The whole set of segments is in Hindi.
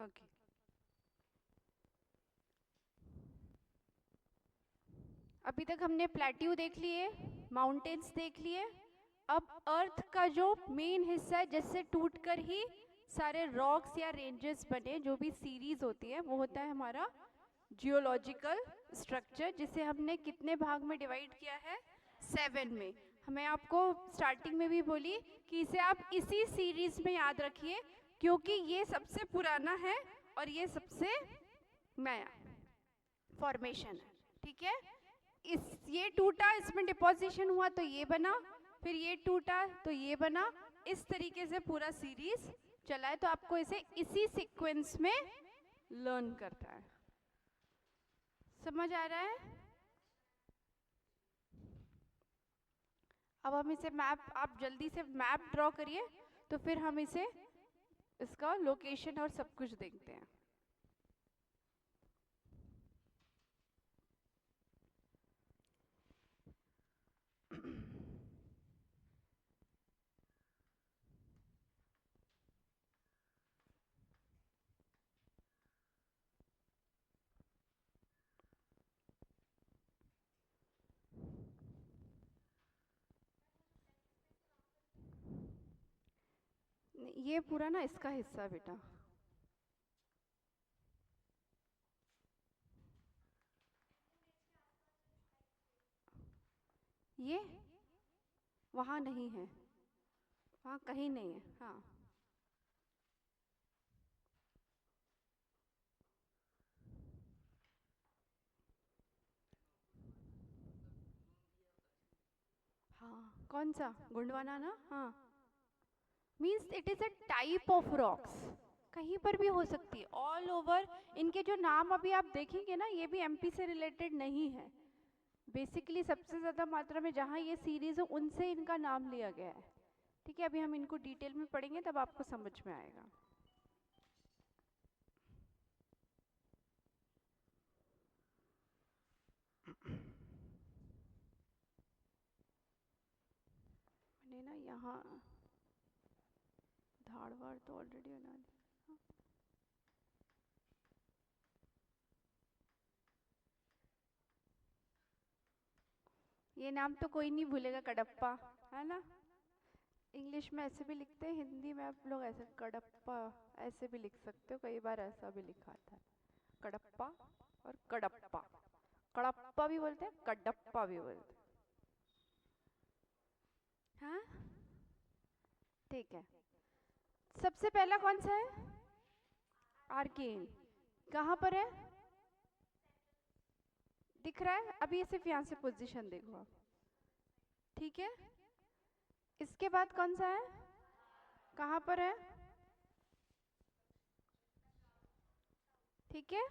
ओके, अभी तक हमने प्लेट्यू देख लिए, माउंटेन्स देख लिए। अब अर्थ का जो मेन हिस्सा है जिससे टूटकर ही सारे रॉक्स या रेंजेस बने, जो भी सीरीज होती है, वो होता है हमारा जियोलॉजिकल स्ट्रक्चर, जिसे हमने कितने भाग में डिवाइड किया है? 7 में। हमें आपको स्टार्टिंग में भी बोली कि इसे आप इसी सीरीज में याद रखिए, क्योंकि ये सबसे पुराना है और ये सबसे नया फॉर्मेशन है। ठीक है, ये टूटा, इसमें डिपोजिशन हुआ तो ये बना, फिर ये टूटा तो ये बना, इस तरीके से पूरा सीरीज चला है। तो आपको इसे इसी सीक्वेंस में लर्न करता है। समझ आ रहा है? अब हम इसे मैप, आप जल्दी से मैप ड्रॉ करिए, तो फिर हम इसे, इसका लोकेशन और सब कुछ देखते हैं। ये पूरा ना इसका हिस्सा बेटा, ये वहाँ नहीं है, वहाँ कहीं नहीं है। हाँ, हाँ, कौन सा? गोंडवाना ना? हाँ, means it is a type of rocks, कहीं पर भी हो सकती है, ऑल ओवर। इनके जो नाम अभी आप देखेंगे ना, ये भी एमपी से रिलेटेड नहीं है। बेसिकली सबसे ज़्यादा मात्रा में जहाँ ये सीरीज है उनसे इनका नाम लिया गया है। ठीक है, अभी हम इनको डिटेल में पढ़ेंगे तब आपको समझ में आएगा। मैंने ना यहाँ धारवाड़ तो ऑलरेडी बना दिया। ये नाम तो कोई नहीं भूलेगा, कडप्पा, है ना? इंग्लिश में ऐसे भी लिखते हैं, हिंदी में आप लोग ऐसे कडप्पा ऐसे भी लिख सकते हो, कई बार ऐसा भी लिखा आता है, कडप्पा और कडप्पा। कडप्पा भी बोलते हैं, कडप्पा भी बोलते हैं। हाँ, ठीक है। सबसे पहला कौन सा है? आर्केन। कहाँ पर है? दिख रहा है? अभी सिर्फ यहाँ से पोजीशन देखो आप। ठीक है, इसके बाद कौन सा है? कहाँ पर है? ठीक है,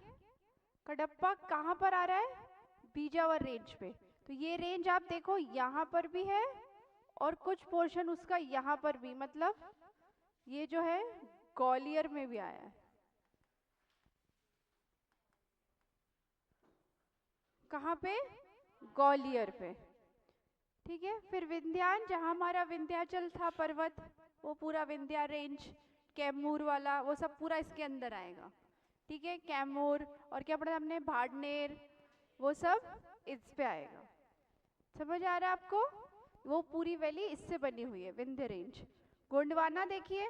कडप्पा कहाँ पर आ रहा है? बीजावर रेंज पे। तो ये रेंज आप देखो यहाँ पर भी है और कुछ पोर्शन उसका यहाँ पर भी, मतलब ये जो है ग्वालियर में भी आया है। कहाँ पे? ग्वालियर पे। ठीक है, फिर विंध्यान, जहाँ हमारा विंध्याचल था पर्वत, वो पूरा विंध्या रेंज, कैमूर वाला, वो सब पूरा इसके अंदर आएगा। ठीक है, कैमूर और क्या पढ़ा हमने, भाड़नेर, वो सब इस पे आएगा। समझ आ रहा है आपको? वो पूरी वैली इससे बनी हुई है, विंध्य रेंज। गोंडवाना देखिए,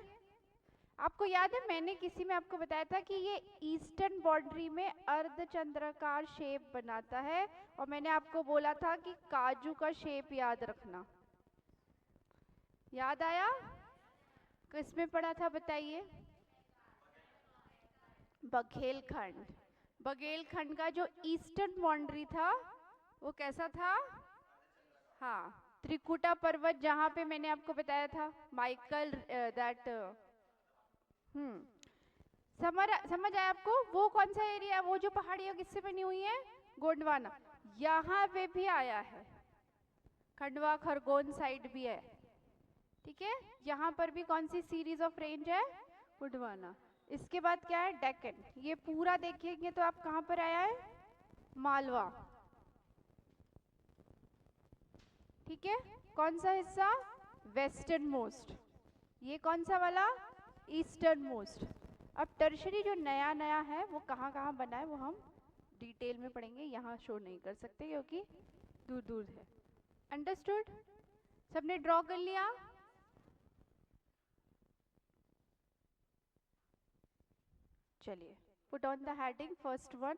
आपको याद है मैंने किसी में आपको बताया था कि ये ईस्टर्न बाउंड्री में अर्धचंद्राकार शेप बनाता है, और मैंने आपको बोला था कि काजू का शेप याद रखना। याद आया? किसमें पढ़ा था बताइए? बघेलखंड। बघेलखंड का जो ईस्टर्न बाउंड्री था वो कैसा था? हाँ, त्रिकुटा पर्वत, जहाँ पे मैंने आपको बताया था माइकल दैट, हम्म, समझ आया आपको? वो कौन सा एरिया है? वो जो पहाड़ियाँ किससे बनी हुई है? गोंडवाना। यहाँ पे भी आया है, खंडवा खरगोन साइड भी है। ठीक है, यहाँ पर भी कौन सी सीरीज ऑफ रेंज है? गोंडवाना। इसके बाद क्या है? डेक्कन। ये पूरा देखेंगे तो आप कहाँ पर आया है? मालवा। ठीक है, कौन सा हिस्सा? Western most. ये कौन सा वाला? Eastern most. अब टर्शरी जो नया नया है वो कहाँ कहाँ बना है वो हम डिटेल में पढ़ेंगे, यहाँ शो नहीं कर सकते क्योंकि दूर दूर है। अंडरस्टूड? सबने ड्रॉ कर लिया? चलिए, put on the heading first one.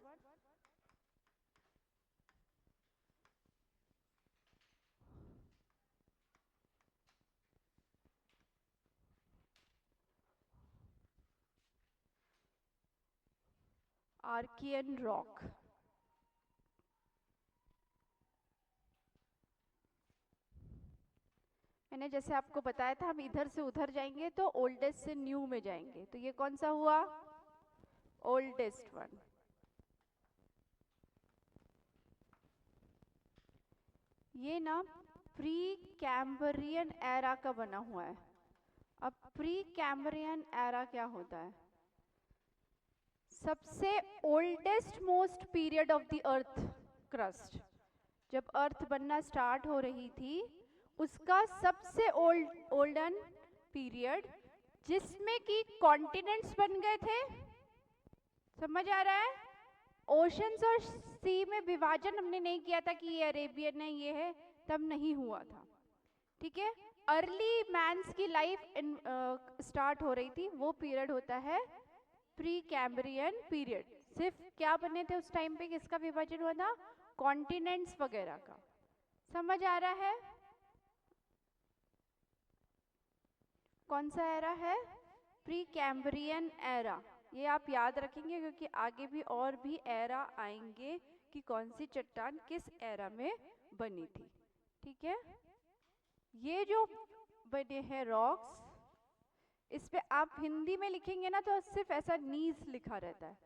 Archaean rock. मैंने जैसे आपको बताया था हम इधर से उधर जाएंगे तो ओल्डेस्ट से न्यू में जाएंगे, तो ये कौन सा हुआ? Oldest one. ये ना प्री कैम्ब्रियन एरा का बना हुआ है। अब प्री कैम्ब्रियन एरा क्या होता है? सबसे oldest most period of the earth crust, जब अर्थ बनना स्टार्ट हो रही थी उसका सबसे ओल्डन पीरियड, जिसमें कि कॉन्टिनेंट्स बन गए थे। समझ आ रहा है? ओशंस और सी में विभाजन हमने नहीं किया था कि ये अरेबियन है ये है, तब नहीं हुआ था। ठीक है, अर्ली मैंस की लाइफ स्टार्ट हो रही थी, वो पीरियड होता है प्री कैम्ब्रियन पीरियड। सिर्फ क्या बने थे उस टाइम पे, किसका विभाजन हुआ था? कॉन्टिनेंट्स वगैरह का। समझ आ रहा है? कौन सा एरा है? Pre Cambrian era. ये आप याद रखेंगे क्योंकि आगे भी और भी एरा आएंगे कि कौन सी चट्टान किस एरा में बनी थी। ठीक है, ये जो बने हैं रॉक्स, इस पे आप हिंदी में लिखेंगे ना तो सिर्फ ऐसा नीज लिखा रहता है,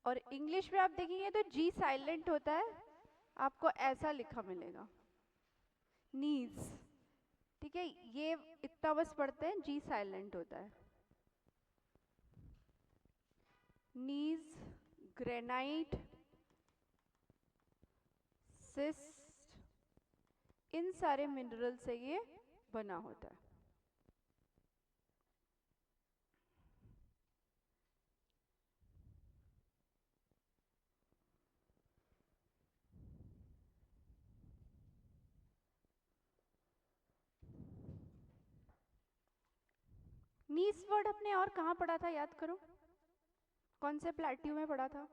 और इंग्लिश में आप देखेंगे तो जी साइलेंट होता है, आपको ऐसा लिखा मिलेगा नीज। ठीक है, ये इतना बस पढ़ते हैं, जी साइलेंट होता है। नीज, ग्रेनाइट, सिस्ट, इन सारे मिनरल से ये बना होता है। नीस वर्ड अपने और कहाँ पढ़ा था, याद करो, कौन से प्लेट्यू में पढ़ा था?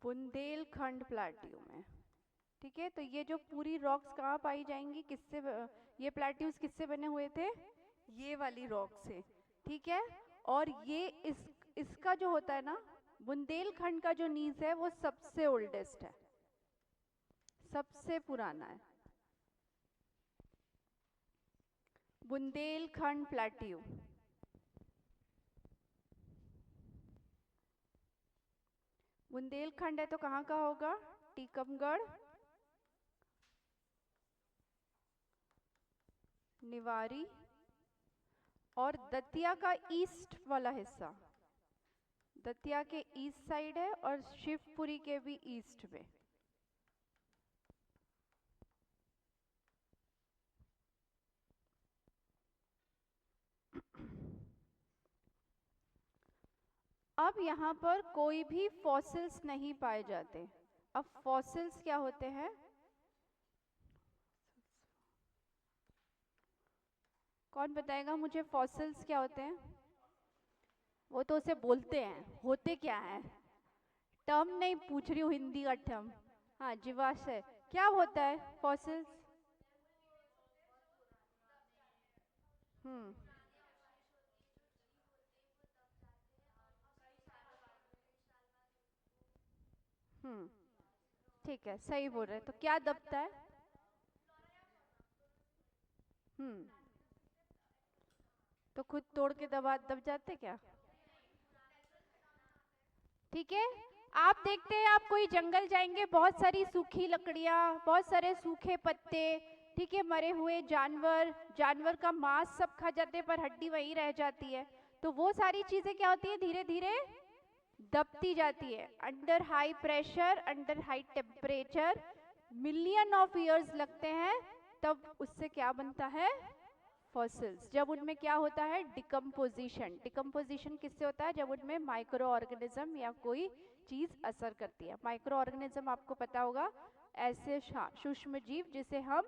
बुंदेलखंड प्लेट्यू में। ठीक है, तो ये जो पूरी रॉक्स कहाँ पाई जाएंगी, किससे ये प्लेट्यूज किससे बने हुए थे? ये वाली रॉक से। ठीक है, और ये इसका जो होता है ना, बुंदेलखंड का जो नीज है वो सबसे ओल्डेस्ट है, सबसे पुराना है, बुंदेलखंड प्लेट्यू। बुंदेलखंड है तो कहाँ का होगा? टीकमगढ़, निवारी और दतिया का ईस्ट वाला हिस्सा, दतिया के ईस्ट साइड है और शिवपुरी के भी ईस्ट में। अब यहाँ पर कोई भी फॉसिल्स नहीं पाए जाते। अब फॉसिल्स क्या होते हैं? कौन बताएगा मुझे फॉसिल्स क्या होते हैं? वो तो उसे बोलते हैं, होते क्या है? टर्म नहीं पूछ रही हूँ, हिंदी का टर्म। हाँ, जीवाश्य क्या होता है फॉसिल्स? हम्म, ठीक है, सही बोल रहे हैं। तो क्या दबता है? हम्म, तो खुद तोड़ के दब जाते क्या? ठीक है, आप देखते हैं, आप कोई जंगल जाएंगे, बहुत सारी सूखी लकड़ियां, बहुत सारे सूखे पत्ते, ठीक है, मरे हुए जानवर, जानवर का मांस सब खा जाते हैं पर हड्डी वहीं रह जाती है। तो वो सारी चीजें क्या होती है, धीरे धीरे दबती जाती है। Under high pressure, under high temperature million of years लगते हैं तब उससे क्या बनता है, फॉसिल्स। जब उनमें क्या होता है, डिकम्पोजिशन। डिकम्पोजिशन किससे होता है, जब उनमें माइक्रो ऑर्गेनिज्म या कोई चीज असर करती है। माइक्रो ऑर्गेनिज्म आपको पता होगा, ऐसे सूक्ष्म जीव जिसे हम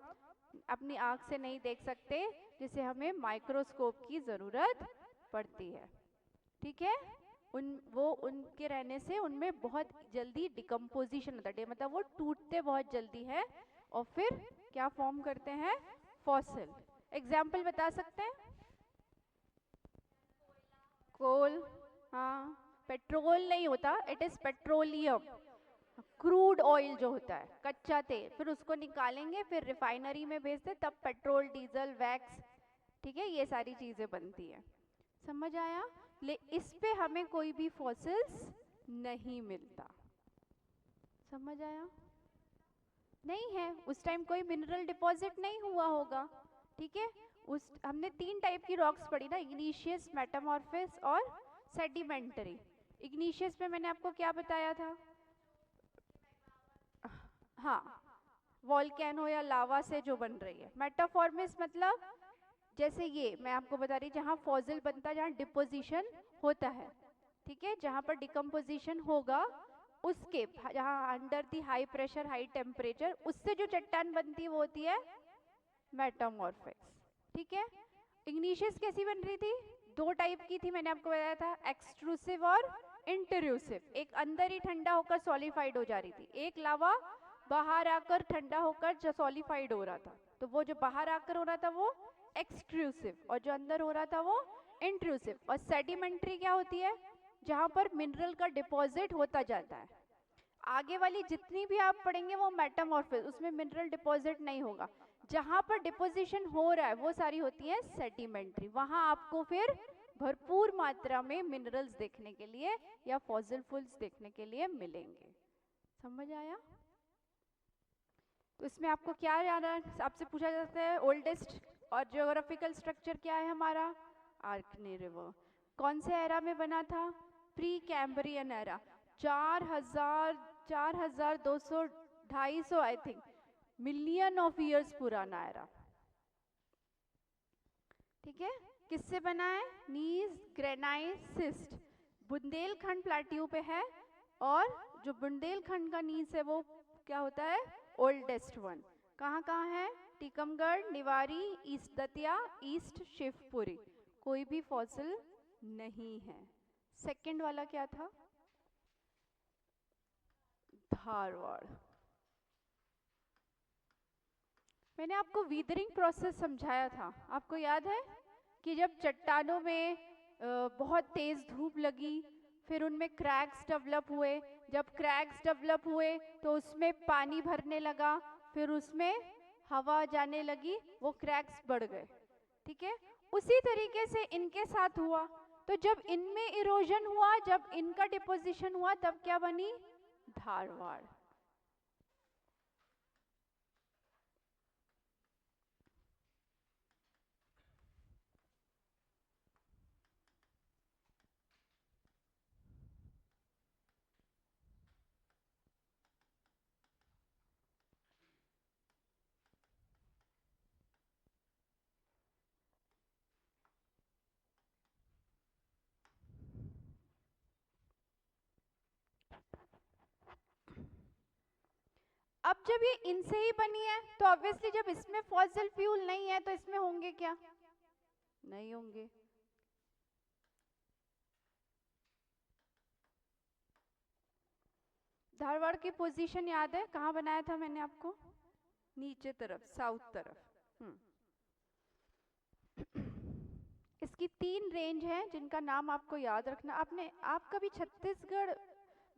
अपनी आंख से नहीं देख सकते, जिसे हमें माइक्रोस्कोप की जरूरत पड़ती है। ठीक है, उनके रहने से उनमें बहुत जल्दी डिकम्पोजिशन होता है, मतलब वो टूटते बहुत जल्दी है और फिर क्या फॉर्म करते हैं, फॉसिल। एग्जाम्पल बता सकते हैं, कोल, हाँ, पेट्रोल नहीं होता, it is petroleum. Crude oil जो होता है, कच्चा तेल, फिर उसको निकालेंगे, फिर रिफाइनरी में भेजते, तब पेट्रोल, डीजल, वैक्स, ठीक है, ये सारी चीजें बनती है। समझ आया? इस पे हमें कोई भी फॉसिल्स नहीं मिलता। समझ आया? नहीं है, उस टाइम कोई मिनरल डिपॉजिट नहीं हुआ होगा। ठीक है, उस हमने 3 टाइप की रॉक्स पढ़ी ना, इग्नीशियस, मेटामॉर्फिस और सेडिमेंटरी। इग्नीशियस में मैंने आपको क्या बताया था, हाँ, वॉल्केनो या लावा से जो बन रही है। मेटाफॉर्मिस मतलब जैसे ये मैं आपको बता रही, जहाँ फॉसिल बनता है, जहाँ डिपोजिशन होता है, ठीक है, जहाँ पर डिकम्पोजिशन होगा, उसके जहाँ under the high pressure, high temperature, उससे जो चट्टान बनती है वो होती है मेटामॉर्फिस। ठीक है, इग्निशियस कैसी बन रही थी, 2 टाइप की थी, मैंने आपको बताया था, एक्सट्रूसिव और इंटरूसिव। एक अंदर ही ठंडा होकर सॉलिफाइड हो जा रही थी, एक लावा बाहर आकर ठंडा होकर जो सॉलिफाइड हो रहा था, तो वो जो बाहर आकर हो रहा था वो एक्सट्रूसिव, और जो अंदर हो रहा था वो इंट्रूसिव। और सेडिमेंट्री क्या होती है, जहां पर मिनरल का डिपॉजिट होता जाता है। आगे वाली जितनी भी आप पढ़ेंगे वो मेटामॉर्फिस, उसमें मिनरल डिपॉजिट नहीं होगा। जहां पर डिपोजिशन हो रहा है वो सारी होती है सेडिमेंट्री, वहां आपको फिर भरपूर मात्रा में मिनरल्स देखने के लिए या फॉसिल फूल्स देखने के लिए मिलेंगे। समझ आया? तो इसमें आपको क्या याद है, आपसे पूछा जाता है ओल्डेस्ट और ज्योग्राफिकल स्ट्रक्चर क्या है हमारा, आर्कनी रिवर। कौन से एरा में बना था, pre Cambrian era, 4200 250 I think million of years पुराना एरा। ठीक है, किससे बना है, नीस ग्रेनाइट सिस्ट, बुंदेलखंड प्लेट्यू पे है, और जो बुंदेलखंड का नीस है वो क्या होता है, ओल्डेस्ट वन। कहाँ कहाँ है, टीकमगढ़, निवारी, ईस्ट दतिया, ईस्ट शिवपुरी। कोई भी फॉसिल नहीं है। सेकंड वाला क्या था, धारवाड़। मैंने आपको वीदरिंग प्रोसेस समझाया था, आपको याद है कि जब चट्टानों में बहुत तेज धूप लगी, फिर उनमें क्रैक्स डेवलप हुए, जब क्रैक्स डेवलप हुए तो उसमें पानी भरने लगा, फिर उसमें हवा जाने लगी, वो क्रैक्स बढ़ गए। ठीक है, उसी तरीके से इनके साथ हुआ। तो जब इनमें इरोजन हुआ, जब इनका डिपोजिशन हुआ, तब क्या बनी, धारवाड़। अब जब ये इनसे ही बनी है तो ऑब्वियसली जब इसमें फॉसिल फ्यूल नहीं है तो इसमें होंगे क्या, नहीं होंगे। धारवाड़ की पोजीशन याद है, कहाँ बनाया था मैंने आपको, नीचे तरफ, साउथ तरफ। इसकी 3 रेंज हैं जिनका नाम आपको याद रखना। आप कभी छत्तीसगढ़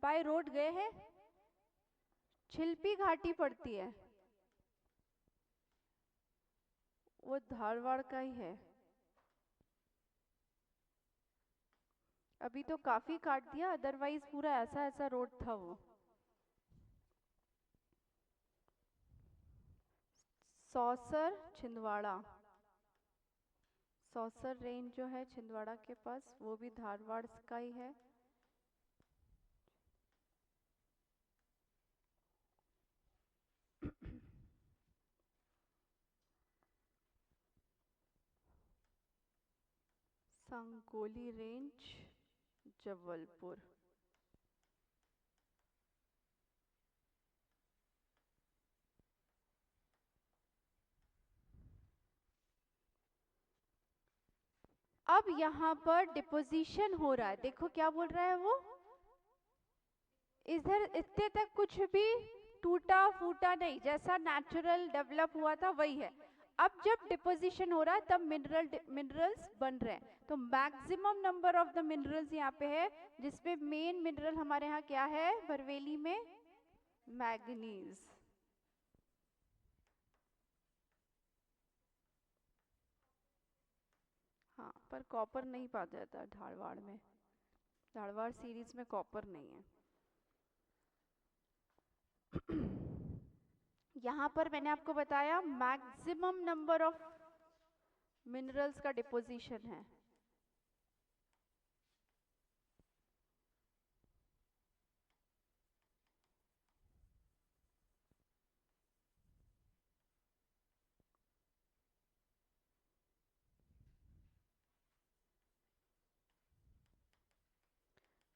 बाय रोड गए हैं, छिलपी घाटी पड़ती है, वो धारवाड़ का ही है। अभी तो काफी काट दिया, अदरवाइज पूरा ऐसा ऐसा रोड था वो। सौसर, छिंदवाड़ा, सौसर रेंज जो है छिंदवाड़ा के पास, वो भी धारवाड़ का ही है। सांकोली रेंज, जबलपुर। अब यहाँ पर डिपोजिशन हो रहा है, देखो क्या बोल रहा है वो, इधर इतने तक कुछ भी टूटा फूटा नहीं, जैसा नेचुरल डेवलप हुआ था वही है। अब जब डिपोजिशन हो रहा है तब मिनरल्स बन रहे हैं। तो maximum number of the minerals यहाँ पे है, जिसमें मेन मिनरल हमारे यहाँ क्या है बरवेली में, मैग्नीज। हाँ, पर कॉपर नहीं पा जाता धारवाड़ में, धारवाड़ सीरीज में कॉपर नहीं है। यहाँ पर मैंने आपको बताया मैक्सिमम नंबर ऑफ मिनरल्स का डिपोजिशन है।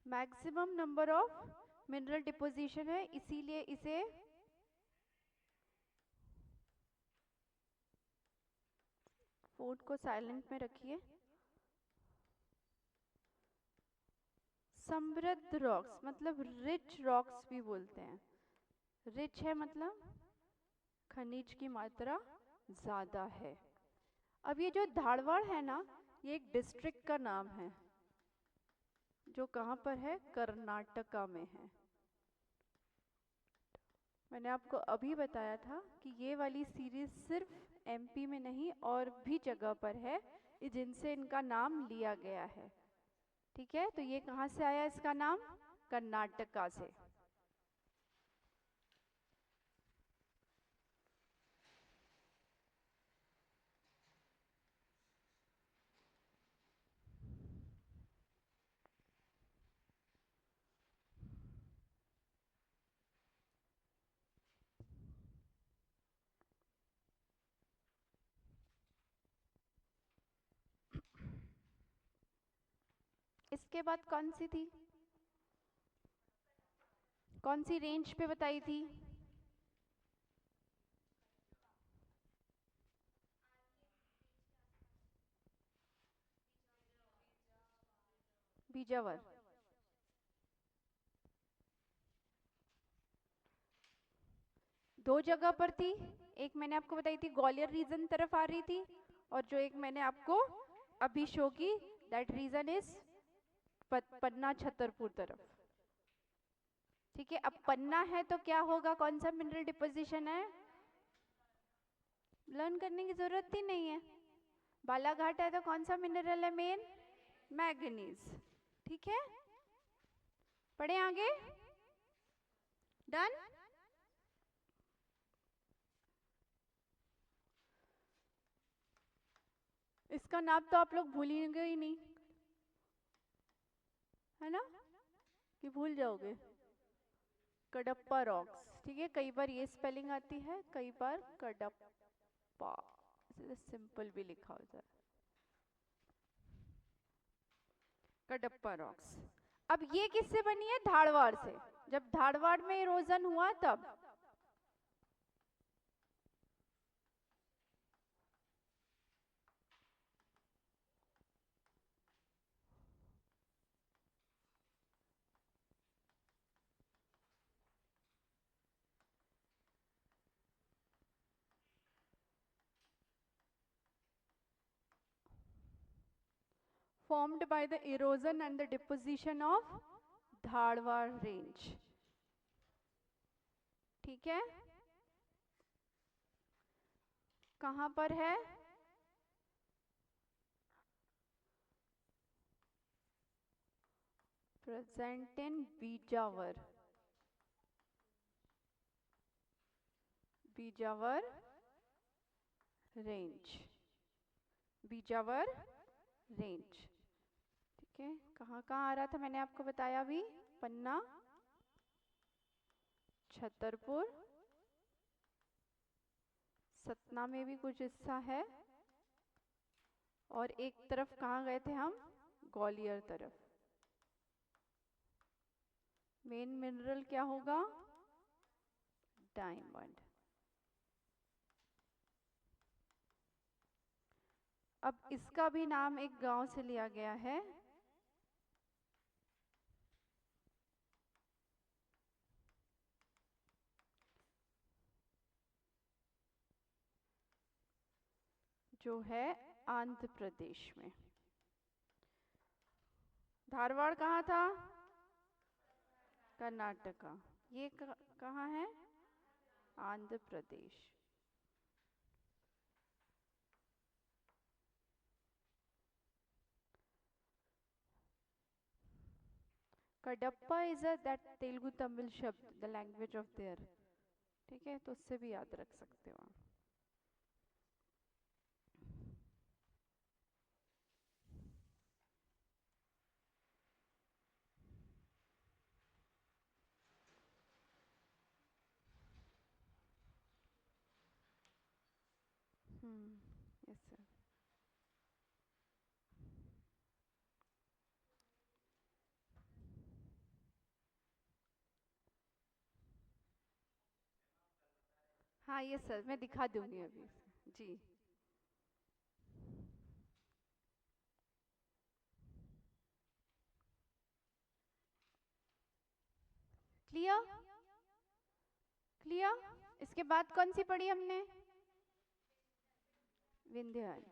Maximum number of mineral deposition है, इसीलिए इसे फोन को साइलेंट में रखिए। समृद्ध रॉक्स मतलब रिच रॉक्स भी बोलते हैं। रिच है मतलब खनिज की मात्रा ज्यादा है। अब ये जो धारवाड़ है ना, ये एक डिस्ट्रिक्ट का नाम है जो कहाँ पर है, कर्नाटका में है। मैंने आपको अभी बताया था कि ये वाली सीरीज सिर्फ एमपी में नहीं और भी जगह पर है जिनसे इनका नाम लिया गया है। ठीक है, तो ये कहाँ से आया इसका नाम, कर्नाटका से। इसके बाद कौन सी थी, कौन सी रेंज पे बताई थी, बीजावर। दो जगह पर थी, एक मैंने आपको बताई थी ग्वालियर रीजन तरफ आ रही थी, और जो एक मैंने आपको अभी शो की that reason is Panna Chhatarpur तरफ। ठीक है, अब पन्ना है तो क्या होगा, कौन सा मिनरल डिपोजिशन है, लर्न करने की जरूरत ही नहीं है। बालाघाट है तो कौन सा मिनरल है मेन, मैग्नीज। ठीक है, पढ़े आगे, डन। इसका नाम तो आप लोग भूलेंगे ही नहीं, है ना, कि भूल जाओगे, कडप्पा रॉक्स। ठीक है, कई बार ये स्पेलिंग आती है, कई बार कडप्पा, सिंपल भी लिखा होता है, कडप्पा रॉक्स। अब ये किससे बनी है, धारवाड़ से। जब धारवाड़ में इरोजन हुआ तब। Formed by the erosion and the deposition of Dharwad range. ठीक है, कहां पर है, प्रेजेंट इन बीजावर, बीजावर रेंज, बीजावर रेंज। ठीक है, कहाँ कहाँ आ रहा था मैंने आपको बताया अभी, पन्ना, छतरपुर, सतना में भी कुछ हिस्सा है, और एक तरफ कहाँ गए थे हम? ग्वालियर तरफ। मेन मिनरल क्या होगा? डायमंड। अब इसका भी नाम एक गांव से लिया गया है, जो है आंध्र प्रदेश में। धारवाड़ कहाँ था? कर्नाटका। ये कहाँ है? Andhra Pradesh. Cuddapah is a that Telugu Tamil शब्द, द लैंग्वेज ऑफ देयर। ठीक है, तो उससे भी याद रख सकते हो आप। Yes sir. हाँ ये सर, मैं दिखा दूंगी अभी जी। क्लियर? क्लियर? इसके बाद कौन सी पढ़ी हमने? Vindhyachal.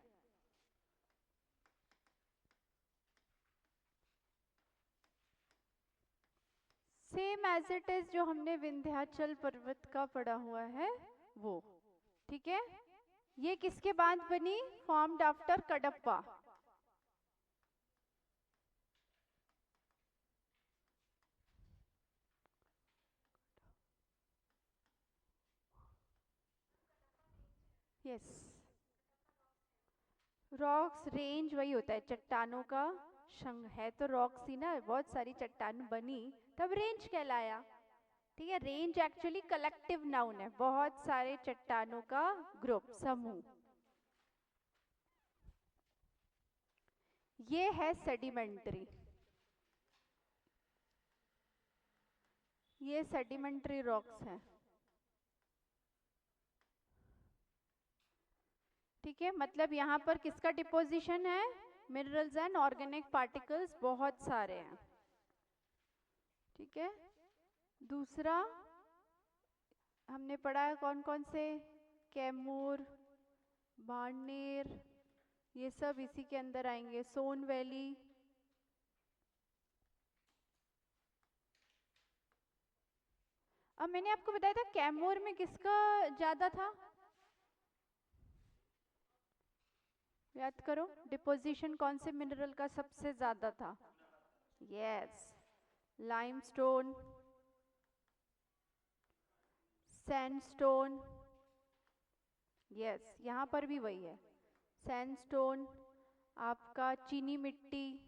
Same as it is जो हमने विंध्याचल पर्वत का पढ़ा हुआ है वो। ठीक है, ये किसके बाद बनी? Formed after Kadapa. Yes, rocks range वही होता है, चट्टानों का संघ है। तो रॉक्स ही ना, बहुत सारी चट्टान बनी तब रेंज कहलाया। ठीक है, रेंज एक्चुअली कलेक्टिव नाउन है, बहुत सारे चट्टानों का ग्रुप, समूह। ये है सेडिमेंट्री। ये सेडिमेंट्री रॉक्स हैं। ठीक है, मतलब यहाँ पर किसका डिपोजिशन है? मिनरल्स एंड ऑर्गेनिक पार्टिकल्स बहुत सारे हैं। ठीक है, दूसरा हमने पढ़ा है कौन कौन से? कैमूर, बाड़मेर, ये सब इसी के अंदर आएंगे। सोन वैली, अब मैंने आपको बताया था कैमूर में किसका ज्यादा था? याद करो, डिपोजिशन कौन से मिनरल का सबसे ज्यादा था? Yes, limestone, sandstone. यस, यहाँ पर भी वही है, सैंडस्टोन, आपका चीनी मिट्टी।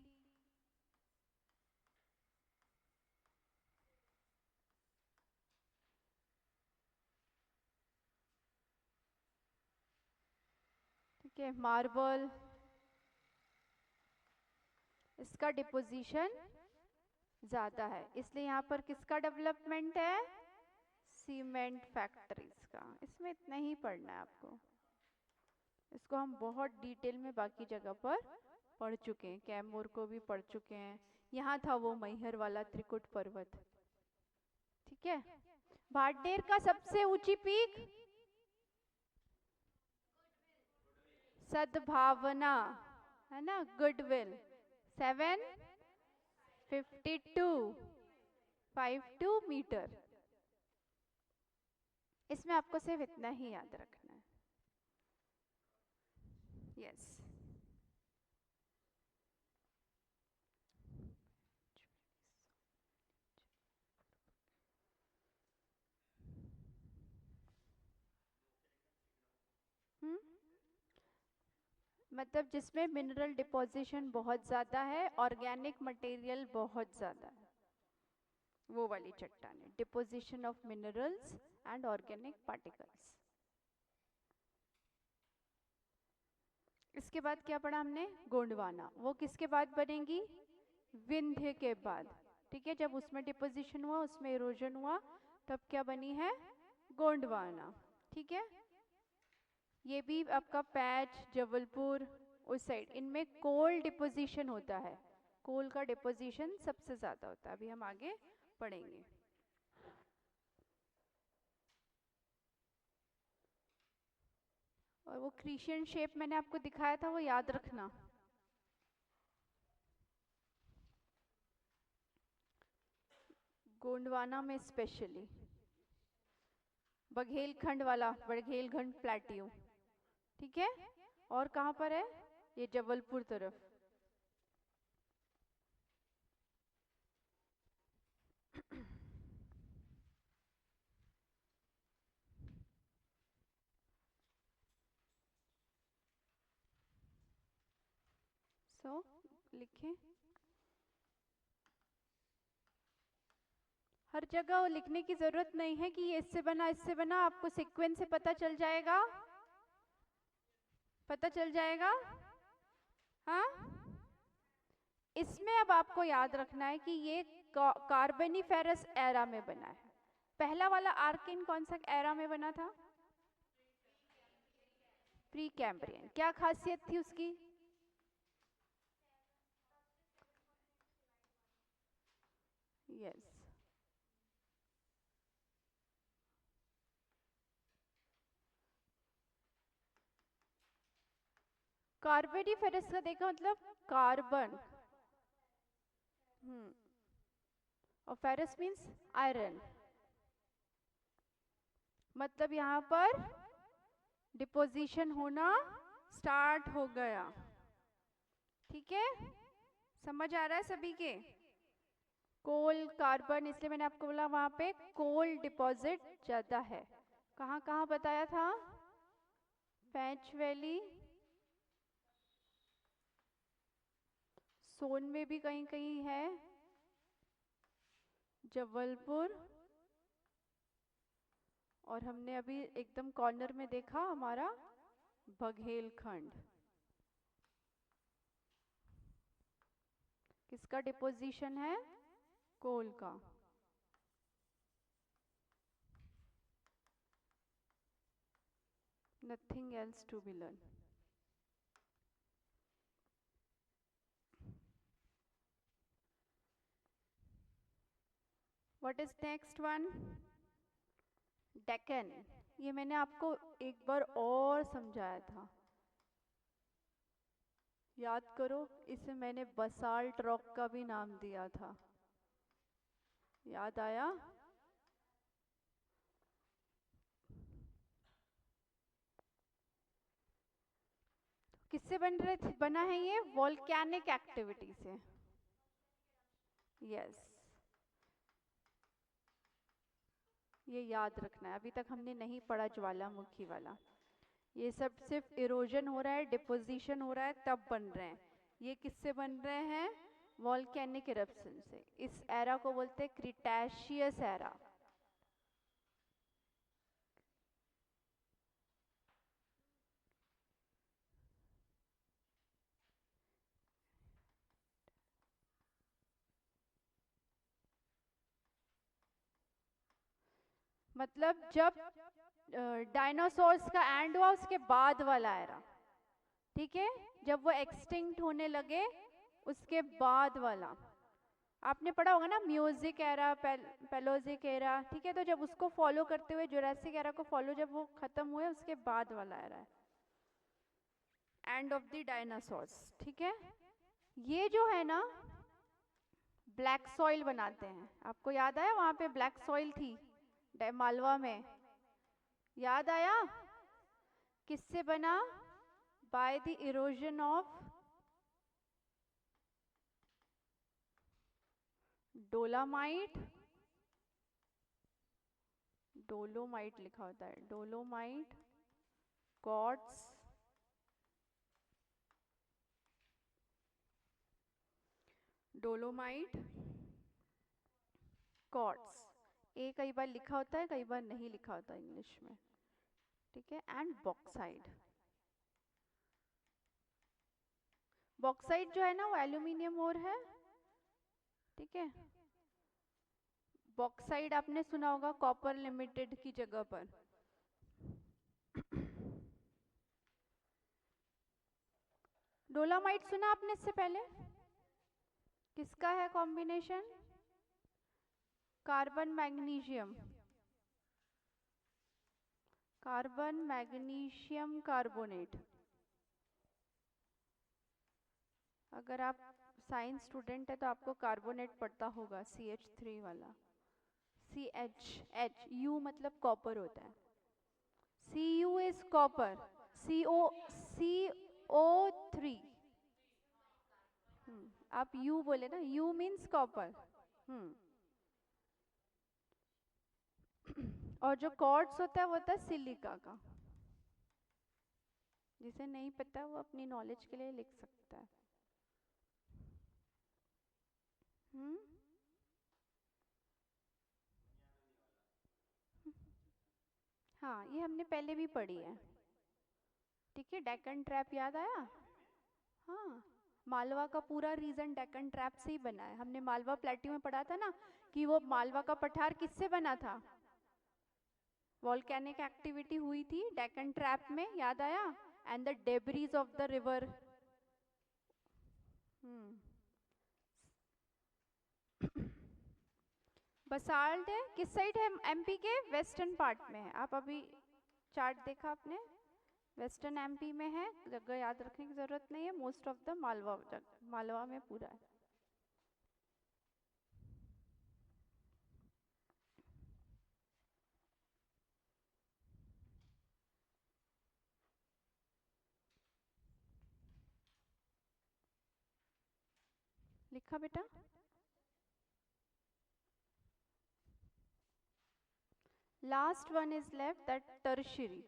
ठीक है, मार्बल, इसका डिपोजिशन ज्यादा है, इसलिए यहाँ पर किसका डेवलपमेंट है? सीमेंट फैक्ट्रीज का। इसमें इतना ही पढ़ना है आपको, इसको हम बहुत डिटेल में बाकी जगह पर पढ़ चुके हैं, कैमूर को भी पढ़ चुके हैं। यहाँ था वो मैहर वाला त्रिकुट पर्वत। ठीक है, भाटेर का सबसे ऊंची पीक? सद्भावना, है ना, गुडविल। 752 मीटर। इसमें आपको सिर्फ इतना ही याद रखना है। यस, मतलब जिसमें मिनरल डिपोजिशन बहुत ज़्यादा है, ऑर्गेनिक मटेरियल बहुत ज़्यादा है, वो वाली चट्टानें। Deposition of minerals and organic particles. इसके बाद क्या पढ़ा हमने? गोंडवाना। वो किसके बाद बनेगी? विंध्य के बाद। ठीक है, जब उसमें डिपोजिशन हुआ, उसमें इरोजन हुआ, तब क्या बनी है? गोंडवाना। ठीक है, ये भी आपका पैच, जबलपुर उस साइड, इनमें कोल डिपोजिशन होता है। कोल का डिपोजिशन सबसे ज्यादा होता है। अभी हम आगे पढ़ेंगे। और वो क्रीशियन शेप मैंने आपको दिखाया था, वो याद रखना। गोंडवाना में स्पेशली बघेलखंड वाला, बघेलखंड प्लेट्यू। ठीक है, और कहाँ पर है? ये जबलपुर तरफ। लिखें, हर जगह वो लिखने की जरूरत नहीं है कि ये इससे बना इससे बना, आपको सीक्वेंस से पता चल जाएगा। पता चल जाएगा, हाँ। इसमें अब आपको याद रखना है कि ये कार्बोनिफेरस एरा में बना है। पहला वाला आर्किन कौन सा एरा में बना था? Pre Cambrian. क्या खासियत थी उसकी? यस, कार्बोनिफेरस का देखा मतलब कार्बन, और फेरस मीन्स आयरन। मतलब यहाँ पर डिपोजिशन होना स्टार्ट हो गया। ठीक है, समझ आ रहा है सभी के? कोल, कार्बन, इसलिए मैंने आपको बोला वहां पे कोल डिपॉजिट ज्यादा है। कहाँ कहाँ बताया था? पैंच वैली, सोन में भी कहीं कहीं है, जबलपुर, और हमने अभी एकदम कॉर्नर में देखा हमारा बघेलखंड। किसका डिपोजिशन है? कोल का। Nothing else to be learn. What is next one? Deccan. ये मैंने आपको एक बार और समझाया था, याद करो। इसे मैंने बसाल्ट रॉक का भी नाम दिया था, याद आया? किससे बना है ये? वोल्केनिक एक्टिविटी से। यस, ये याद रखना है। अभी तक हमने नहीं पढ़ा ज्वालामुखी वाला। ये सब सिर्फ इरोजन हो रहा है, डिपोजिशन हो रहा है, तब बन रहे हैं। ये किससे बन रहे हैं? वोल्केनिक इरप्शन से। इस एरा को बोलते हैं क्रिटेशियस एरा। मतलब जब डायनासोर्स का एंड हुआ, उसके बाद वाला एरा। ठीक है, जब वो एक्सटिंक्ट होने लगे उसके बाद वाला। आपने पढ़ा होगा ना, म्यूजिक एरा, पेलोजिक एरा। ठीक है, तो जब उसको फॉलो करते हुए जुरासिक एरा को फॉलो, जब वो खत्म हुए उसके बाद वाला एरा है एंड ऑफ द डायनासोर्स। ठीक है, ये जो है ना ब्लैक सॉइल बनाते हैं। आपको याद आया वहां पे ब्लैक सॉइल थी मालवा में? याद आया? किससे बना? By the erosion of dolomite. Dolomite लिखा होता है, डोलोमाइट, क्वार्ट्ज, डोलोमाइट, क्वार्ट्ज। ए कई बार लिखा होता है, कई बार नहीं लिखा होता इंग्लिश में। ठीक है, एंड बॉक्साइड। बॉक्साइट जो है ना वो एल्यूमिनियम और है, ठीक है। बॉक्साइट आपने सुना होगा कॉपर लिमिटेड की जगह पर। डोलामाइट सुना आपने इससे पहले? किसका है combination? Carbon magnesium, carbon magnesium carbonate. अगर आप साइंस स्टूडेंट है तो आपको कार्बोनेट पढ़ता होगा, CH3 वाला। CH U मतलब कॉपर होता है। Cu is copper, CO3। आप U बोले ना, U मीन्स कॉपर। और जो क्वार्ट्स होता है वो होता है सिलिका का। जिसे नहीं पता वो अपनी नॉलेज के लिए लिख सकता है। हाँ, ये हमने पहले भी पढ़ी है, ठीक है। डेक्कन ट्रैप याद आया? हाँ, मालवा का पूरा रीजन डेक्कन ट्रैप से ही बना है। हमने मालवा प्लेट्यू में पढ़ा था ना कि वो मालवा का पठार किससे बना था? वॉल्केनिक एक्टिविटी हुई थी डेक्कन ट्रैप में, याद आया? And the debris of the river. Basalt है किस साइड है? MP के वेस्टर्न पार्ट में है। आप अभी चार्ट देखा आपने, वेस्टर्न MP में है, जगह याद रखने की जरूरत नहीं है। मोस्ट ऑफ द मालवा में पूरा है। लिखा बेटा? Last one is left, that tertiary.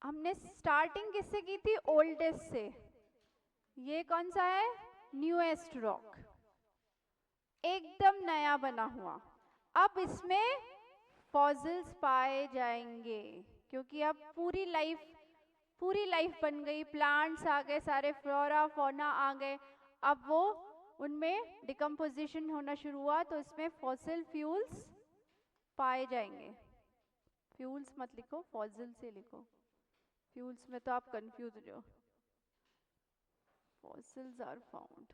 हमने स्टार्टिंग किससे की थी? ओल्डेस्ट से। ये कौन सा है? न्यूएस्ट रॉक, एकदम नया बना हुआ। अब इसमें फॉसिल्स पाए जाएंगे क्योंकि अब पूरी लाइफ बन गई, प्लांट्स आ गए, सारे फ्लोरा फौना आ गए। अब वो उनमें डिकम्पोजिशन होना शुरू हुआ तो इसमें फॉसिल फ्यूल्स पाए जाएंगे। फ्यूल्स मत लिखो, फॉसिल से लिखो। फ्यूल्स में तो आप कंफ्यूज हो जाओ। Fossils are found.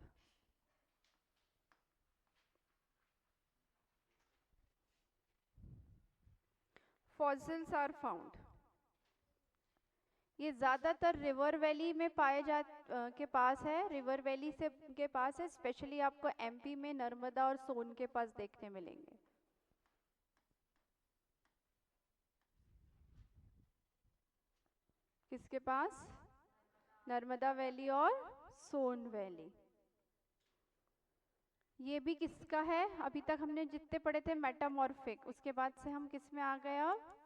Fossils are found. ये ज्यादातर रिवर वैली में पाए के पास है, रिवर वैली से के पास है। स्पेशली आपको MP में नर्मदा और सोन के पास देखने मिलेंगे। किसके पास? नर्मदा वैली और सोन वैली। ये भी किसका है? अभी तक हमने जितने पढ़े थे मेटामॉर्फिक, उसके बाद से हम किस में आ गए? अब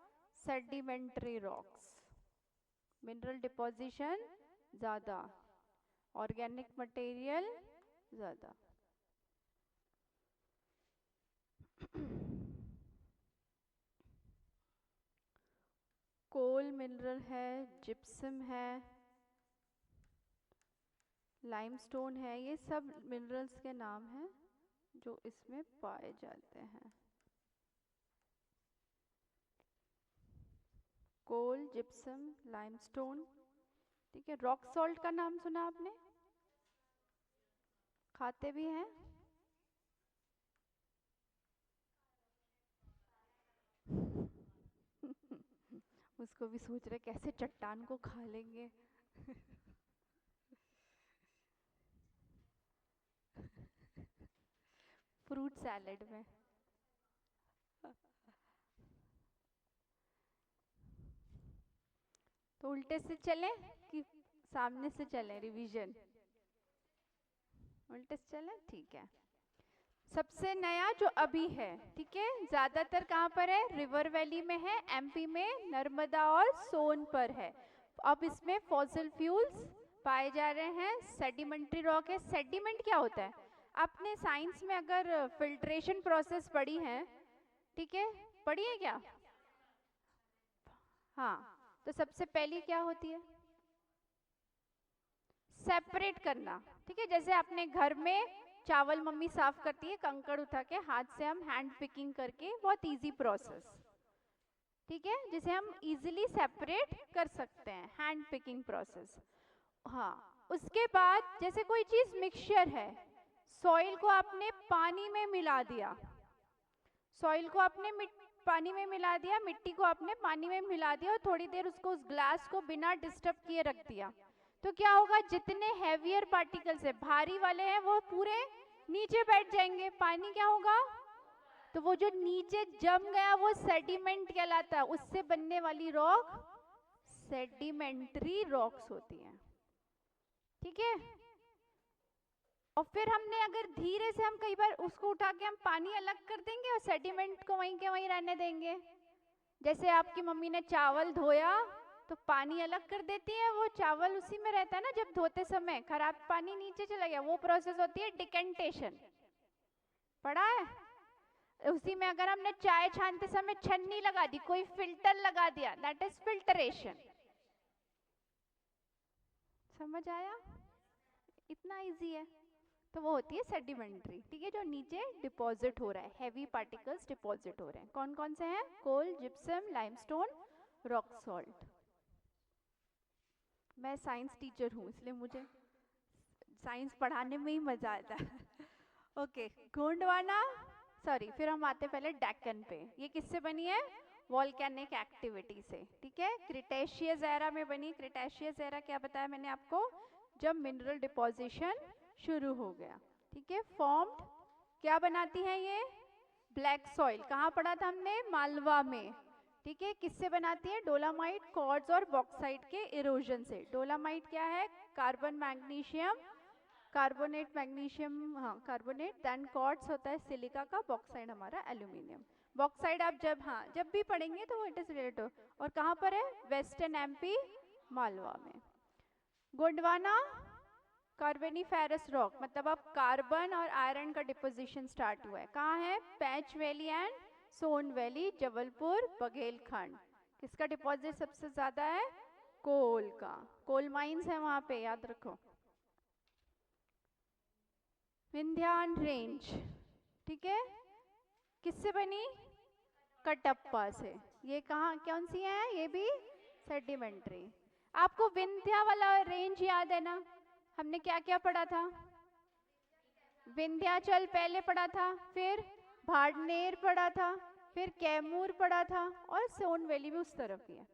सेडिमेंट्री रॉक्स। मिनरल डिपोजिशन ज्यादा, ऑर्गेनिक मटेरियल ज्यादा। कोल मिनरल है, जिप्सम है, लाइमस्टोन है, ये सब मिनरल्स के नाम हैं जो इसमें पाए जाते हैं। कोल, जिप्सम, लाइमस्टोन, ठीक है। रॉक सॉल्ट का नाम सुना आपने? खाते भी हैं। उसको भी सोच रहे कैसे चट्टान को खा लेंगे। फ्रूट सैलेड में। तो उल्टे से चले कि सामने से चले? रिवीजन उल्टे से चले, ठीक है। सबसे नया जो अभी है, ठीक है, ज्यादातर कहाँ पर है? रिवर वैली में है, MP में नर्मदा और सोन पर है। अब इसमें फॉसिल फ्यूल्स पाए जा रहे हैं। सेडिमेंट्री रॉक है। सेडिमेंट क्या होता है? आपने साइंस में अगर फिल्ट्रेशन प्रोसेस पढ़ी है, ठीक है, पढ़ी है क्या? हाँ, तो सबसे पहली क्या होती है? सेपरेट करना। ठीक है, जैसे अपने घर में चावल मम्मी साफ करती है कंकड़ उठा के, हाथ से हम हैंड पिकिंग करके, बहुत इजी प्रोसेस, ठीक है, जिसे हम इजीली सेपरेट कर सकते हैं, हैंड पिकिंग प्रोसेस। हाँ, उसके बाद जैसे कोई चीज मिक्सचर है, सॉइल को आपने पानी में मिला दिया, सॉइल को आपने पानी में मिला दिया, मिट्टी को आपने पानी में मिला दिया और थोड़ी देर उसको, उस ग्लास को बिना डिस्टर्ब किए रख दिया, तो क्या होगा? जितने हैवियर पार्टिकल्स है, भारी वाले हैं, वो पूरे नीचे बैठ जाएंगे। पानी क्या होगा? तो वो जो नीचे जम गया वो सेडिमेंट कहलाता है, उससे बनने वाली रॉक सेडिमेंट्री रॉक्स होती हैं। ठीक है, और फिर हमने अगर धीरे से, हम कई बार उसको उठा के हम पानी अलग कर देंगे और सेडिमेंट को वहीं के वहीं रहने देंगे। जैसे आपकी मम्मी ने चावल धोया तो पानी अलग कर देती है, वो चावल उसी में रहता है ना, जब धोते समय खराब पानी नीचे चला गया, वो प्रोसेस होती है डिकेंटेशन, पढ़ा है? उसी में अगर हमने चाय छानते समय छन्नी लगा दी, कोई फिल्टर लगा दिया, दैट इज फिल्टरेशन। समझ आया? इतना इजी है। तो वो होती है सेडिमेंट्री, ठीक है, जो नीचे डिपॉजिट हो रहा है, हैवी पार्टिकल्स डिपॉजिट हो रहे हैं। कौन कौन से हैं? कोल, जिप्सम, लाइमस्टोन, रॉक सॉल्ट। मैं साइंस टीचर हूँ, इसलिए मुझे साइंस पढ़ाने में ही मजा आता है। ओके, गोंडवाना, सॉरी, फिर हम आते पहले डेक्कन पे। ये किससे बनी है? वॉल्केनिक एक्टिविटी से। ठीक है, क्रिटेशियस एरा में बनी। क्रिटेशियस एरा क्या बताया मैंने आपको? जब मिनरल डिपोजिशन शुरू हो गया। ठीक है, फॉर्म्ड क्या बनाती है ये? Black soil. कहाँ पढ़ा था हमने? मालवा में। ठीक है, किससे बनाती है? डोलामाइट, क्वार्ट्ज और बॉक्साइट के इरोजन से। डोलामाइट क्या है? कार्बन, मैग्नीशियम, कार्बोनेट, मैग्नीशियम, हाँ कार्बोनेट, देन क्वार्ट्ज होता है सिलिका का, बॉक्साइड हमारा एल्यूमिनियम। बॉक्साइड आप जब, हाँ जब भी पढ़ेंगे तो वो इट इज रिलेटेड। और कहाँ पर है? वेस्टर्न एमपी, मालवा में। गोंडवाना कार्बोनिफेरस रॉक, मतलब अब कार्बन और आयरन का डिपोजिशन स्टार्ट हुआ है। कहाँ है? Pench valley and Son valley, Jabalpur, Baghelkhand. किसका डिपॉजिट सबसे ज्यादा है? कोल का। कोल माइंस है वहां पे, याद रखो। विंध्यान रेंज, ठीक है, किससे बनी? कटप्पा से। ये कहाँ, कौन सी है? ये भी सेडिमेंट्री। आपको विंध्या वाला रेंज याद है ना? हमने क्या क्या पढ़ा था? विंध्याचल पहले पढ़ा था, फिर भाड़नेर पढ़ा था, फिर कैमूर पढ़ा था, और सोन वैली भी उस तरफ ही है।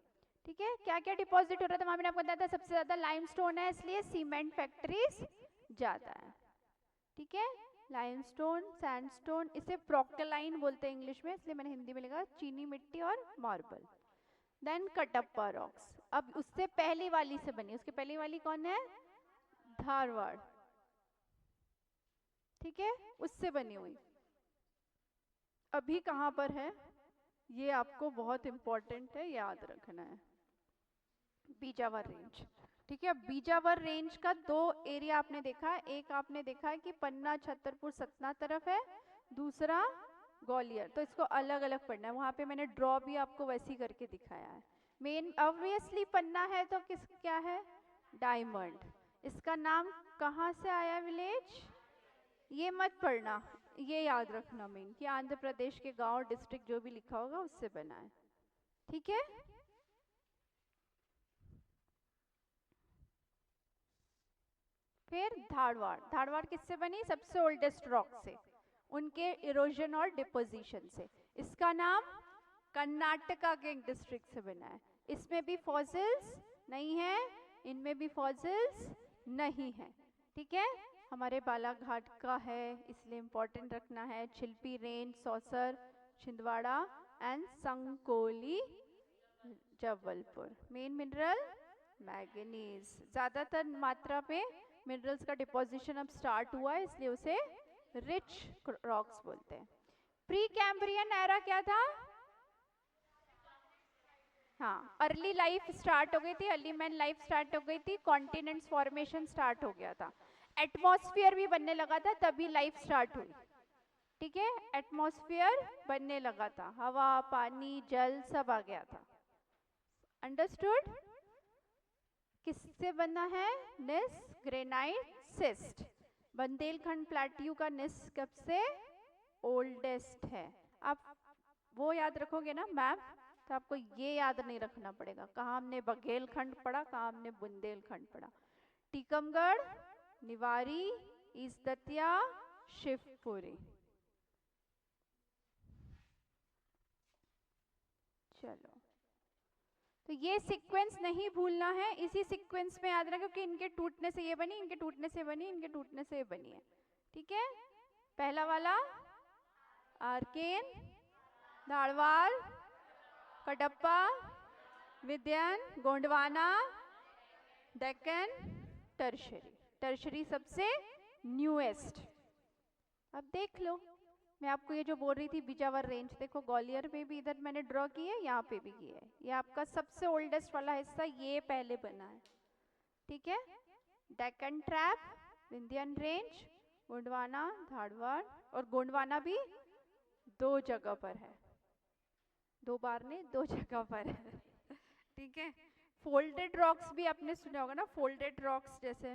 ठीक है, क्या क्या डिपॉजिट हो रहा था वहां? मैंने आपको बताया था सबसे ज्यादा लाइमस्टोन है, इसलिए सीमेंट फैक्ट्रीज ज्यादा है। ठीक है, लाइमस्टोन, सैंडस्टोन, इसे प्रोक्टेलाइन बोलते हैं इंग्लिश में, इसलिए मैंने हिंदी में लिखा चीनी मिट्टी और मार्बल। देन कटप्पा रॉक्स, अब उससे पहली वाली से बनी। उसके पहली वाली कौन है? धारवाड़। ठीक है, उससे बनी हुई। अभी कहां पर है ये आपको बहुत इंपॉर्टेंट है, याद रखना है। बीजावर रेंज। ठीक है, बीजावर रेंज का दो एरिया आपने देखा है। एक आपने देखा है कि पन्ना, छतरपुर, सतना तरफ है, दूसरा ग्वालियर। तो इसको अलग अलग पढ़ना है। वहां पे मैंने ड्रॉ भी आपको वैसी करके दिखाया है। मेन ऑब्वियसली पन्ना है तो किस, क्या है? डायमंड। इसका नाम कहाँ से आया? विलेज, ये मत पढ़ना, ये याद रखना मेन, कि आंध्र प्रदेश के गांव, डिस्ट्रिक्ट जो भी लिखा होगा उससे बना है। ठीक है, फिर धारवाड़। धारवाड़ किससे बनी? सबसे ओल्डेस्ट रॉक से, उनके इरोजन और डिपोजिशन से। इसका नाम कर्नाटका के डिस्ट्रिक्ट से बना है। इसमें भी फॉसिल्स नहीं है, इनमें भी फॉसिल्स नहीं है। ठीक है, हमारे बालाघाट का है, इसलिए इंपॉर्टेंट रखना है। Chhilpi range, Sausar, Chhindwara and Sankoli, Jabalpur. Main mineral manganese. ज्यादातर मात्रा पे मिनरल्स का डिपोजिशन अब स्टार्ट हुआ है, इसलिए उसे रिच रॉक्स बोलते हैं। प्री कैम्ब्रियन एरा क्या था? हाँ, अर्ली लाइफ स्टार्ट हो गई थी, अर्ली मैन लाइफ स्टार्ट हो गई थी, कॉन्टिनेंट्स फॉर्मेशन स्टार्ट हो गया था, एटमॉस्फेयर भी बनने लगा था, तभी लाइफ स्टार्ट हुई। ठीक है, एटमॉस्फेयर बनने लगा था, हवा, पानी, जल सब आ गया था। अंडरस्टूड? किससे बना है? निस ग्रेनाइट सिस्ट। बुंदेलखंड प्लेट्यू का निस कब से ओल्डेस्ट है। आप वो याद रखोगे ना मैप, तो आपको ये याद नहीं रखना पड़ेगा कहाँ हमने बघेलखंड पढ़ा, कहाँ हमने बुंदेलखंड पढ़ा। टीकमगढ़, निवारी, ईस्ट दतिया, शिवपुरी। चलो, तो ये सीक्वेंस नहीं भूलना है, इसी सीक्वेंस में याद रखो कि इनके टूटने से ये बनी, इनके टूटने से बनी, इनके टूटने से ये बनी है। ठीक है, पहला वाला Archaean, Dharwar, Cuddapah, Vindhyan, Gondwana, Deccan, tertiary. Tertiary सबसे न्यूएस्ट। अब देख लो, मैं आपको ये जो बोल रही थी बिजावर रेंज, देखो ग्वालियर में भी इधर मैंने ड्रॉ की है, यहाँ पे भी की है। ये आपका सबसे ओल्डेस्ट वाला हिस्सा ये पहले बना है। ठीक है, डेक्कन ट्रैप, विंध्यन रेंज, गोंडवाना, धारवाड़, और गोंडवाना भी 2 जगह पर है, 2 बार नहीं 2 जगह पर है। ठीक है, फोल्डेड रॉक्स भी आपने सुना होगा ना, फोल्डेड रॉक्स जैसे,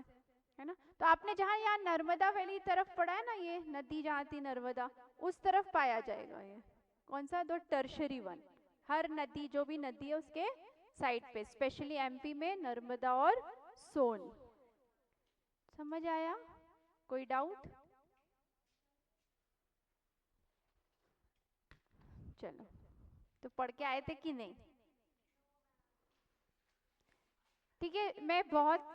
है ना। तो आपने जहाँ यहाँ नर्मदा वैली तरफ पढ़ा है ना, ये नदी जहाँ थी नर्मदा, उस तरफ पाया जाएगा ये। कौन सा? दो टर्शरी वन। हर नदी, जो भी नदी है उसके साइड पे, स्पेशली एमपी में नर्मदा और सोन। समझ आया? कोई डाउट? चलो, तो पढ़ के आए थे कि नहीं? ठीक है, मैं बहुत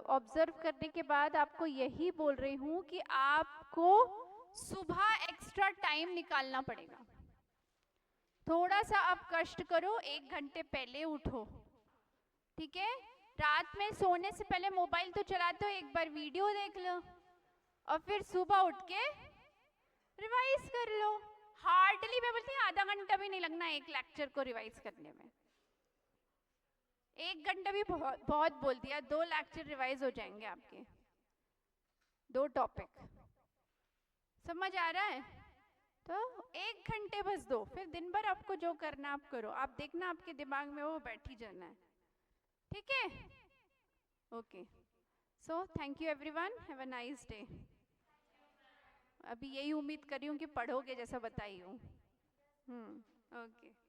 ऑब्जर्व करने के बाद आपको यही बोल रही हूँ कि आपको सुबह एक्स्ट्रा टाइम निकालना पड़ेगा। थोड़ा सा आप कष्ट करो, 1 घंटे पहले उठो। ठीक है, रात में सोने से पहले मोबाइल तो चलाते हो, एक बार वीडियो देख लो और फिर सुबह उठ के रिवाइज कर लो। हार्डली मैं बोलती हूँ आधा घंटा भी नहीं लगना एक लेक्चर को रिवाइज करने में। 1 घंटा भी बहुत बोल दिया, 2 लेक्चर रिवाइज हो जाएंगे आपके, 2 टॉपिक। समझ आ रहा है? तो 1 घंटे बस दो, फिर दिन भर आपको जो करना आप करो, आप देखना आपके दिमाग में वो बैठ ही जाना है। ठीक है, okay. So thank you everyone, have a nice day. अभी यही उम्मीद कर रही हूँ कि पढ़ोगे जैसा बताई हूँ। ओके।